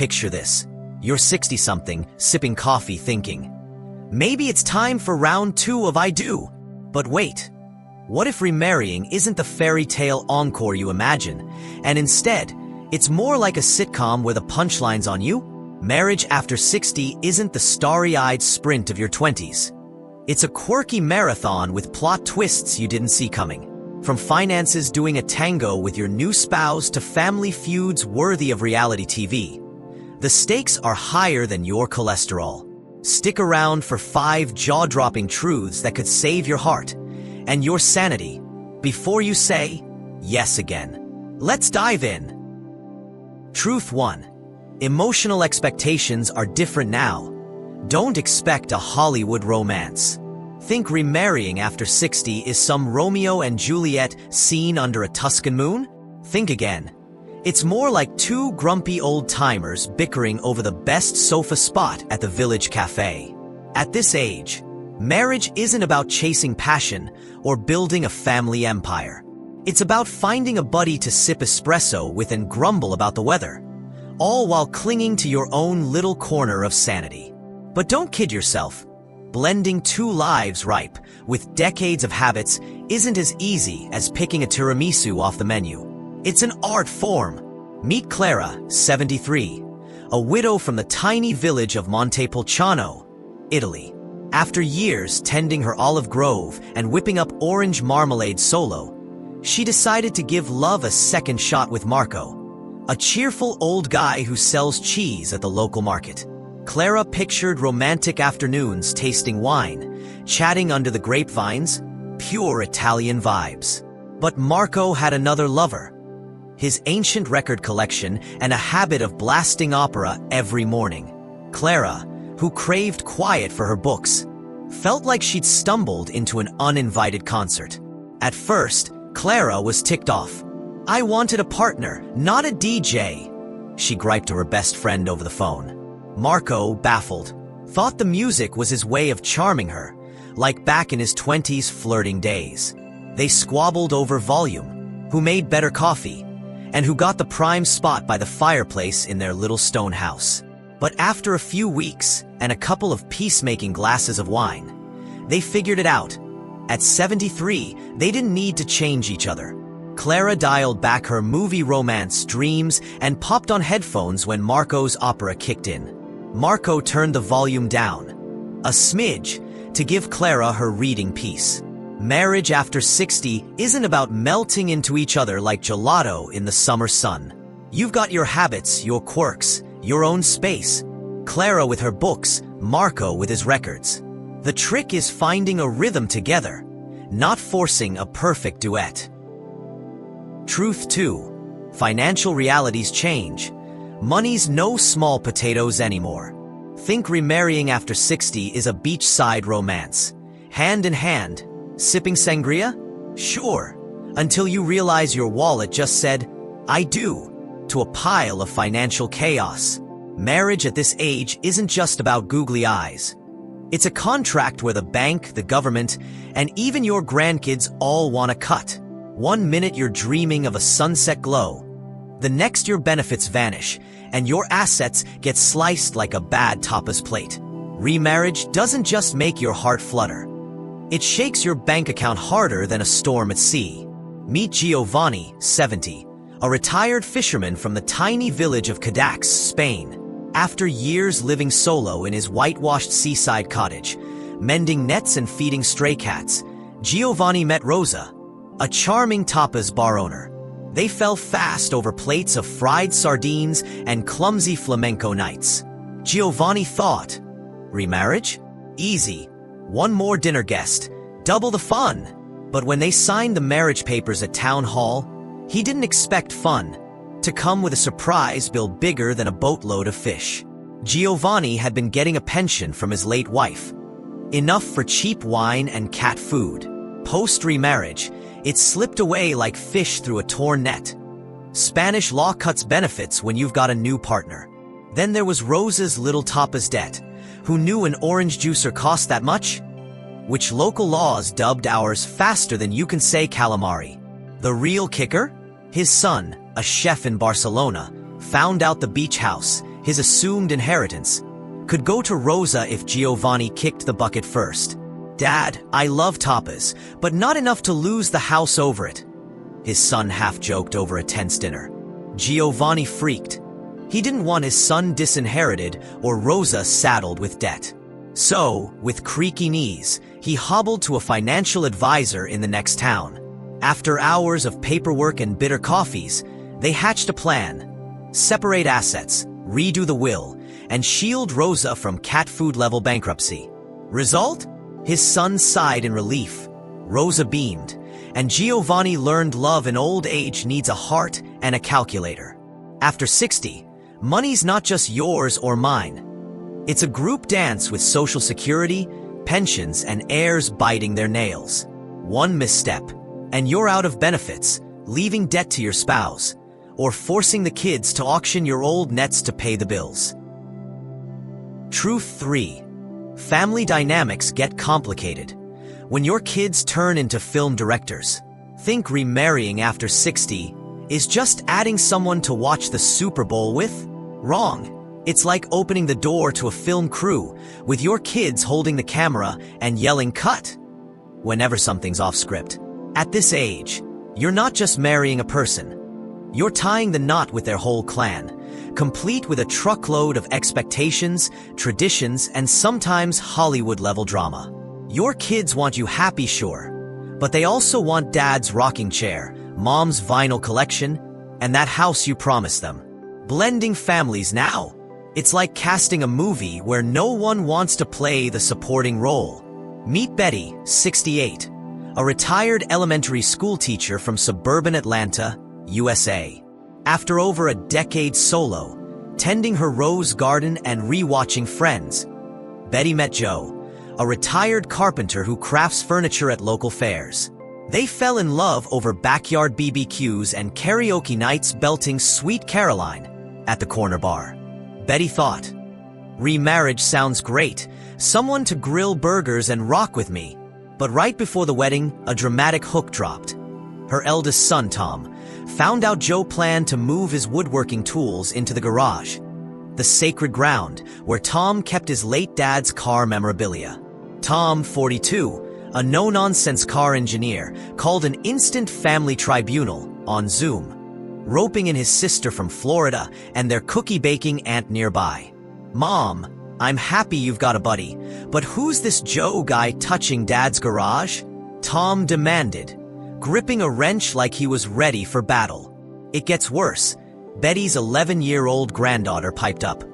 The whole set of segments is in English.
Picture this. You're 60-something, sipping coffee thinking, maybe it's time for round 2 of I Do. But wait, what if remarrying isn't the fairy tale encore you imagine, and instead, it's more like a sitcom where the punchline's on you? Marriage after 60 isn't the starry-eyed sprint of your 20s. It's a quirky marathon with plot twists you didn't see coming. From finances doing a tango with your new spouse to family feuds worthy of reality TV. The stakes are higher than your cholesterol. Stick around for 5 jaw-dropping truths that could save your heart and your sanity before you say yes again. Let's dive in. Truth 1. Emotional expectations are different now. Don't expect a Hollywood romance. Think remarrying after 60 is some Romeo and Juliet scene under a Tuscan moon? Think again. It's more like 2 grumpy old-timers bickering over the best sofa spot at the village cafe. At this age, marriage isn't about chasing passion or building a family empire. It's about finding a buddy to sip espresso with and grumble about the weather, all while clinging to your own little corner of sanity. But don't kid yourself. Blending 2 lives ripe with decades of habits isn't as easy as picking a tiramisu off the menu. It's an art form. Meet Clara, 73, a widow from the tiny village of Montepulciano, Italy. After years tending her olive grove and whipping up orange marmalade solo, she decided to give love a second shot with Marco, a cheerful old guy who sells cheese at the local market. Clara pictured romantic afternoons tasting wine, chatting under the grapevines, pure Italian vibes. But Marco had another lover. His ancient record collection and a habit of blasting opera every morning. Clara, who craved quiet for her books, felt like she'd stumbled into an uninvited concert. At first, Clara was ticked off. "I wanted a partner, not a DJ," she griped to her best friend over the phone. Marco, baffled, thought the music was his way of charming her, like back in his 20s flirting days. They squabbled over volume, who made better coffee, and who got the prime spot by the fireplace in their little stone house. But after a few weeks and a couple of peacemaking glasses of wine, they figured it out. At 73, they didn't need to change each other. Clara dialed back her movie romance dreams and popped on headphones when Marco's opera kicked in. Marco turned the volume down, a smidge, to give Clara her reading piece. Marriage after 60 isn't about melting into each other like gelato in the summer sun. You've got your habits, your quirks, your own space. Clara with her books, Marco with his records. The trick is finding a rhythm together, not forcing a perfect duet. Truth 2. Financial realities change. Money's no small potatoes anymore. Think remarrying after 60 is a beachside romance. Hand in hand, sipping sangria? Sure, until you realize your wallet just said, "I do," to a pile of financial chaos. Marriage at this age isn't just about googly eyes. It's a contract where the bank, the government, and even your grandkids all want a cut. One minute you're dreaming of a sunset glow. The next your benefits vanish, and your assets get sliced like a bad tapas plate. Remarriage doesn't just make your heart flutter. It shakes your bank account harder than a storm at sea. Meet Giovanni, 70, a retired fisherman from the tiny village of Cadax, Spain. After years living solo in his whitewashed seaside cottage, mending nets and feeding stray cats, Giovanni met Rosa, a charming tapas bar owner. They fell fast over plates of fried sardines and clumsy flamenco nights. Giovanni thought, remarriage? Easy. One more dinner guest. Double the fun. But when they signed the marriage papers at town hall, he didn't expect fun to come with a surprise bill bigger than a boatload of fish. Giovanni had been getting a pension from his late wife, enough for cheap wine and cat food. Post-remarriage, it slipped away like fish through a torn net. Spanish law cuts benefits when you've got a new partner. Then there was Rosa's little tapas debt. Who knew an orange juicer cost that much? Which local laws dubbed ours faster than you can say calamari. The real kicker? His son, a chef in Barcelona, found out the beach house, his assumed inheritance, could go to Rosa if Giovanni kicked the bucket first. "Dad, I love tapas, but not enough to lose the house over it," his son half-joked over a tense dinner. Giovanni freaked. He didn't want his son disinherited or Rosa saddled with debt. So, with creaky knees, he hobbled to a financial advisor in the next town. After hours of paperwork and bitter coffees, they hatched a plan: separate assets, redo the will, and shield Rosa from cat food-level bankruptcy. Result? His son sighed in relief. Rosa beamed, and Giovanni learned love in old age needs a heart and a calculator. After 60, money's not just yours or mine. It's a group dance with Social Security, pensions, and heirs biting their nails. One misstep, and you're out of benefits, leaving debt to your spouse, or forcing the kids to auction your old nets to pay the bills. Truth 3. Family dynamics get complicated. When your kids turn into film directors, think remarrying after 60 is just adding someone to watch the Super Bowl with? Wrong. It's like opening the door to a film crew, with your kids holding the camera and yelling "cut" whenever something's off script. At this age, you're not just marrying a person. You're tying the knot with their whole clan, complete with a truckload of expectations, traditions, and sometimes Hollywood-level drama. Your kids want you happy, sure, but they also want dad's rocking chair, mom's vinyl collection, and that house you promised them. Blending families now. It's like casting a movie where no one wants to play the supporting role. Meet Betty, 68, a retired elementary school teacher from suburban Atlanta, USA. After over a decade solo, tending her rose garden and rewatching Friends, Betty met Joe, a retired carpenter who crafts furniture at local fairs. They fell in love over backyard BBQs and karaoke nights belting Sweet Caroline at the corner bar. Betty thought, remarriage sounds great, someone to grill burgers and rock with me. But right before the wedding, a dramatic hook dropped. Her eldest son, Tom, found out Joe planned to move his woodworking tools into the garage, the sacred ground where Tom kept his late dad's car memorabilia. Tom, 42, a no-nonsense car engineer, called an instant family tribunal on Zoom, roping in his sister from Florida and their cookie-baking aunt nearby. "Mom, I'm happy you've got a buddy, but who's this Joe guy touching Dad's garage?" Tom demanded, gripping a wrench like he was ready for battle. It gets worse. Betty's 11-year-old granddaughter piped up.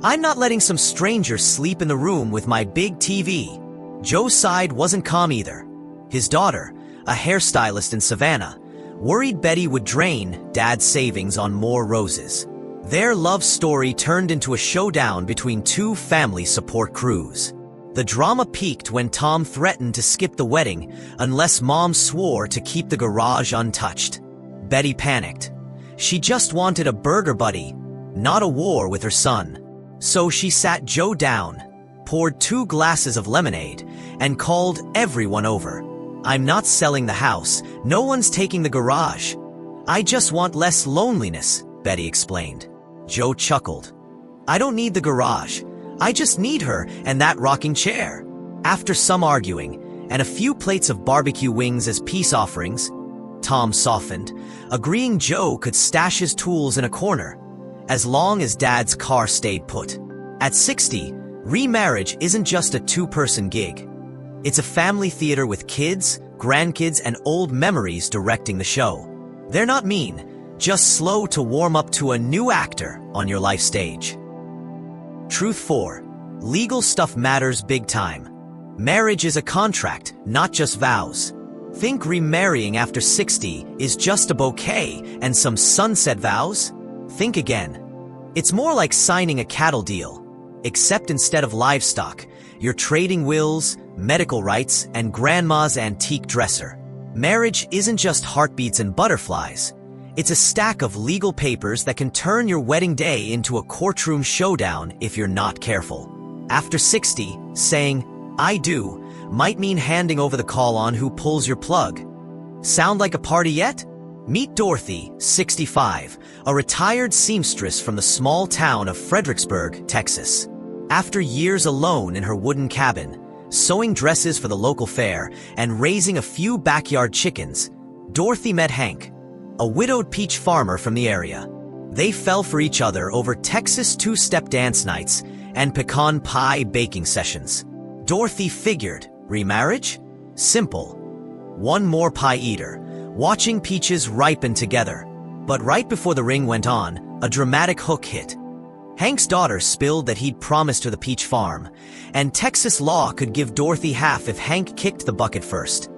"I'm not letting some stranger sleep in the room with my big TV." Joe's side wasn't calm either. His daughter, a hairstylist in Savannah, worried Betty would drain Dad's savings on more roses. Their love story turned into a showdown between two family support crews. The drama peaked when Tom threatened to skip the wedding unless Mom swore to keep the garage untouched. Betty panicked. She just wanted a burger buddy, not a war with her son. So she sat Joe down, poured 2 glasses of lemonade, and called everyone over. "I'm not selling the house. No one's taking the garage. I just want less loneliness," Betty explained. Joe chuckled. "I don't need the garage. I just need her and that rocking chair." After some arguing and a few plates of barbecue wings as peace offerings, Tom softened, agreeing Joe could stash his tools in a corner, as long as Dad's car stayed put. At 60, remarriage isn't just a 2-person gig. It's a family theater with kids, grandkids, and old memories directing the show. They're not mean, just slow to warm up to a new actor on your life stage. Truth 4. Legal stuff matters big time. Marriage is a contract, not just vows. Think remarrying after 60 is just a bouquet and some sunset vows? Think again. It's more like signing a cattle deal, except instead of livestock, you're trading wills, medical rights, and grandma's antique dresser. Marriage isn't just heartbeats and butterflies. It's a stack of legal papers that can turn your wedding day into a courtroom showdown if you're not careful. After 60, saying, "I do," might mean handing over the call on who pulls your plug. Sound like a party yet? Meet Dorothy, 65, a retired seamstress from the small town of Fredericksburg, Texas. After years alone in her wooden cabin, sewing dresses for the local fair and raising a few backyard chickens, Dorothy met Hank, a widowed peach farmer from the area. They fell for each other over Texas two-step dance nights and pecan pie baking sessions. Dorothy figured, remarriage? Simple. One more pie eater, watching peaches ripen together. But right before the ring went on, a dramatic hook hit. Hank's daughter spilled that he'd promised her the peach farm, and Texas law could give Dorothy half if Hank kicked the bucket first.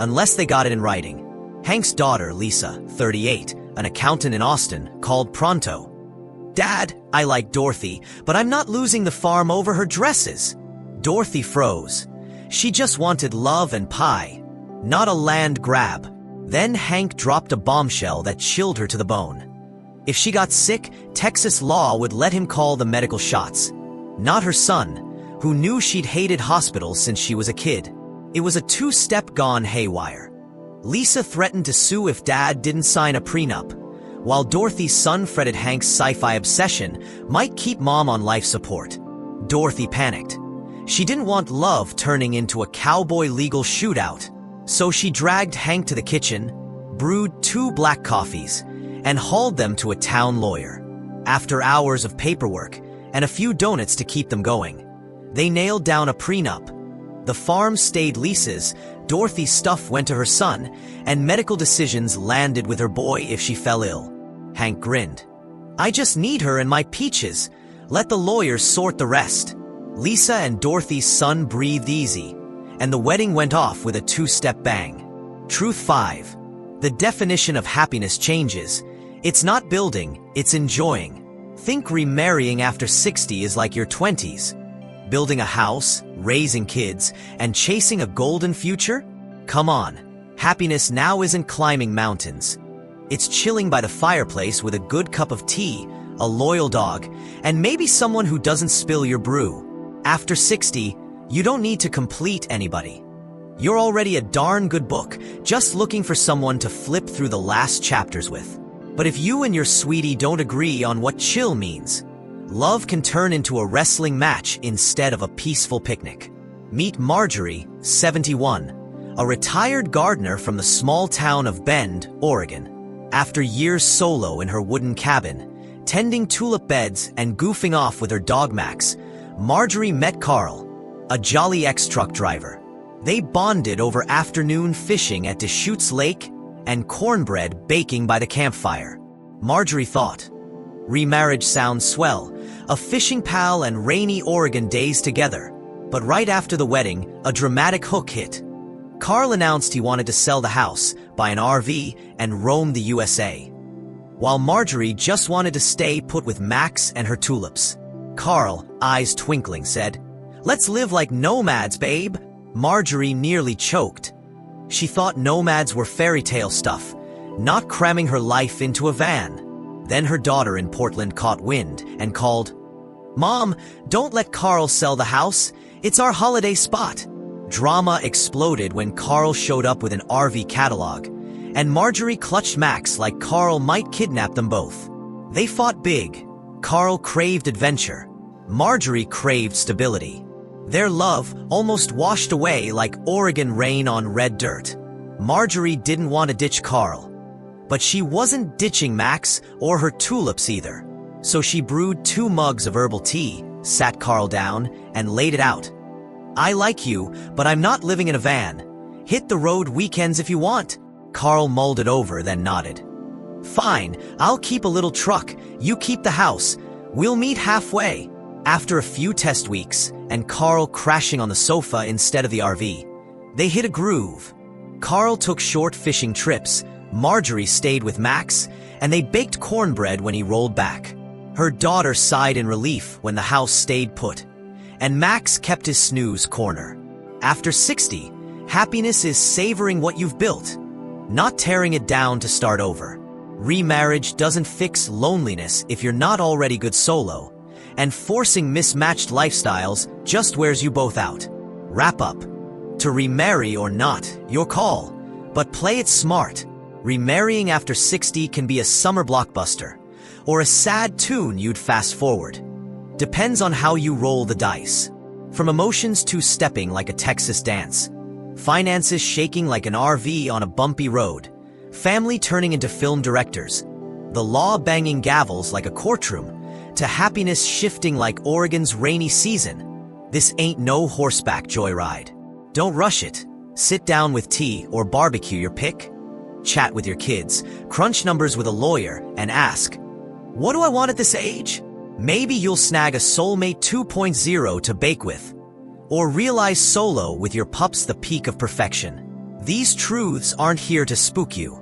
Unless they got it in writing. Hank's daughter, Lisa, 38, an accountant in Austin, called pronto. "Dad, I like Dorothy, but I'm not losing the farm over her dresses." Dorothy froze. She just wanted love and pie, not a land grab. Then Hank dropped a bombshell that chilled her to the bone. If she got sick, Texas law would let him call the medical shots. Not her son, who knew she'd hated hospitals since she was a kid. It was a two-step gone haywire. Lisa threatened to sue if Dad didn't sign a prenup, while Dorothy's son fretted Hank's sci-fi obsession might keep Mom on life support. Dorothy panicked. She didn't want love turning into a cowboy legal shootout, so she dragged Hank to the kitchen, brewed 2 black coffees, and hauled them to a town lawyer. After hours of paperwork and a few donuts to keep them going, they nailed down a prenup. The farm stayed Lisa's, Dorothy's stuff went to her son, and medical decisions landed with her boy if she fell ill. Hank grinned. "I just need her and my peaches. Let the lawyers sort the rest." Lisa and Dorothy's son breathed easy, and the wedding went off with a 2-step bang. Truth 5. The definition of happiness changes. It's not building, it's enjoying. Think remarrying after 60 is like your 20s. Building a house, raising kids, and chasing a golden future? Come on, happiness now isn't climbing mountains. It's chilling by the fireplace with a good cup of tea, a loyal dog, and maybe someone who doesn't spill your brew. After 60, you don't need to complete anybody. You're already a darn good book, just looking for someone to flip through the last chapters with. But if you and your sweetie don't agree on what chill means, love can turn into a wrestling match instead of a peaceful picnic. Meet Marjorie, 71, a retired gardener from the small town of Bend, Oregon. After years solo in her wooden cabin, tending tulip beds and goofing off with her dog Max, Marjorie met Carl, a jolly ex-truck driver. They bonded over afternoon fishing at Deschutes Lake and cornbread baking by the campfire. Marjorie thought, remarriage sounds swell, a fishing pal and rainy Oregon days together. But right after the wedding, a dramatic hook hit. Carl announced he wanted to sell the house, buy an RV, and roam the USA, while Marjorie just wanted to stay put with Max and her tulips. Carl, eyes twinkling, said, "Let's live like nomads, babe." Marjorie nearly choked. She thought nomads were fairy tale stuff, not cramming her life into a van. Then her daughter in Portland caught wind and called, "Mom, don't let Carl sell the house. It's our holiday spot." Drama exploded when Carl showed up with an RV catalog, and Marjorie clutched Max like Carl might kidnap them both. They fought big. Carl craved adventure. Marjorie craved stability. Their love almost washed away like Oregon rain on red dirt. Marjorie didn't want to ditch Carl, but she wasn't ditching Max or her tulips either. So she brewed 2 mugs of herbal tea, sat Carl down, and laid it out. "I like you, but I'm not living in a van. Hit the road weekends if you want." Carl mulled it over, then nodded. "Fine, I'll keep a little truck. You keep the house. We'll meet halfway." After a few test weeks, and Carl crashing on the sofa instead of the RV, they hit a groove. Carl took short fishing trips, Marjorie stayed with Max, and they baked cornbread when he rolled back. Her daughter sighed in relief when the house stayed put, and Max kept his snooze corner. After 60, happiness is savoring what you've built, not tearing it down to start over. Remarriage doesn't fix loneliness if you're not already good solo, and forcing mismatched lifestyles just wears you both out. Wrap up. To remarry or not, your call, but play it smart. Remarrying after 60 can be a summer blockbuster, or a sad tune you'd fast forward. Depends on how you roll the dice. From emotions two-stepping like a Texas dance, finances shaking like an RV on a bumpy road, family turning into film directors, the law banging gavels like a courtroom, to happiness shifting like Oregon's rainy season, this ain't no horseback joyride. Don't rush it. Sit down with tea or barbecue, your pick. Chat with your kids, crunch numbers with a lawyer, and ask, what do I want at this age? Maybe you'll snag a soulmate 2.0 to bake with, or realize solo with your pups the peak of perfection. These truths aren't here to spook you.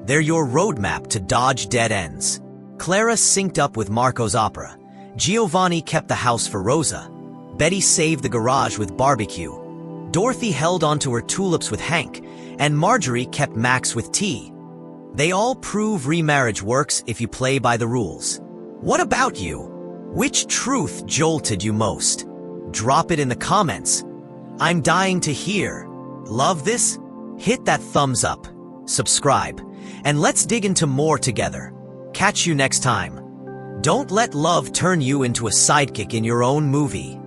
They're your roadmap to dodge dead ends. Clara synced up with Marco's opera. Giovanni kept the house for Rosa. Betty saved the garage with barbecue. Dorothy held onto her tulips with Hank, and Marjorie kept Max with tea. They all prove remarriage works if you play by the rules. What about you? Which truth jolted you most? Drop it in the comments. I'm dying to hear. Love this? Hit that thumbs up, subscribe, and let's dig into more together. Catch you next time. Don't let love turn you into a sidekick in your own movie.